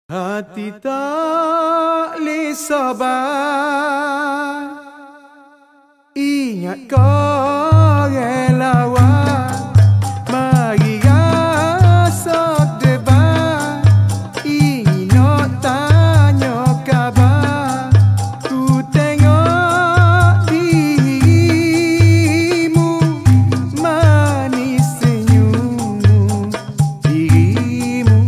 Hati tak boleh sabar, ingat kau relawan, mari rasa debat, ingin nak tanya kabar, ku tengok dirimu, manis senyummu, dirimu.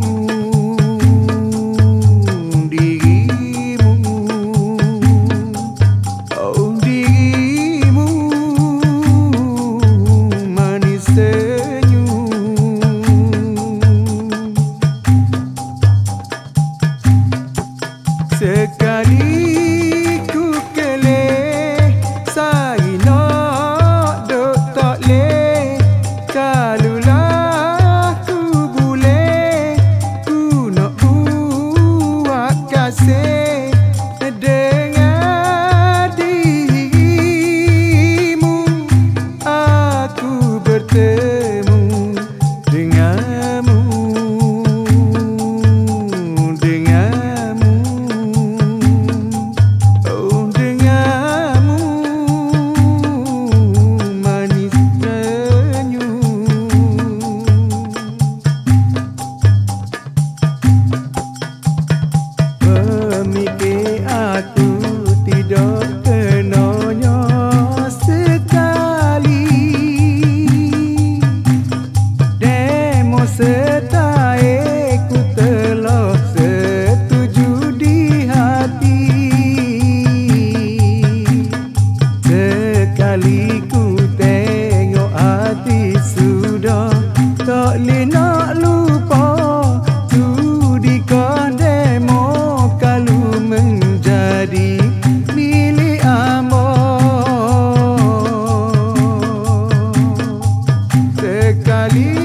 Sekali ku keleh, saya nak duk tak leh. Kalulah ku boleh, ku nak buat kasih dengan dirimu. Aku bertemu denganmu. Ku telah setuju di hati. Sekali ku tengok hati sudah tak boleh nak lupa. Sudikan demo kalau menjadi milik amba. Sekali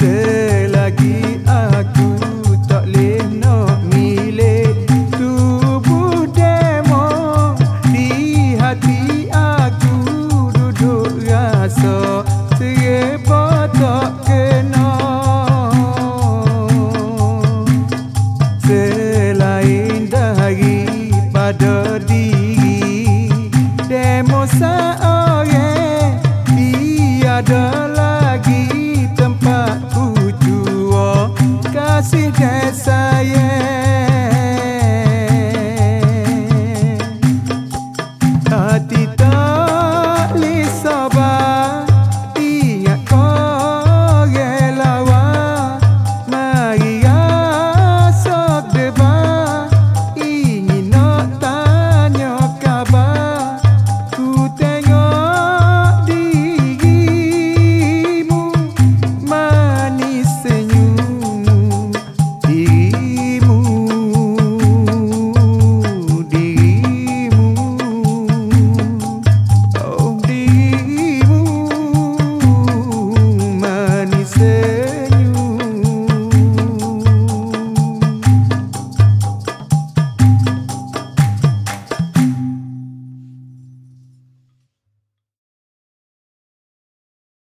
selagi aku tak boleh nak milik tubuh demo, di hati aku duduk rasa serba tak kena. Selain daripada diri demo saat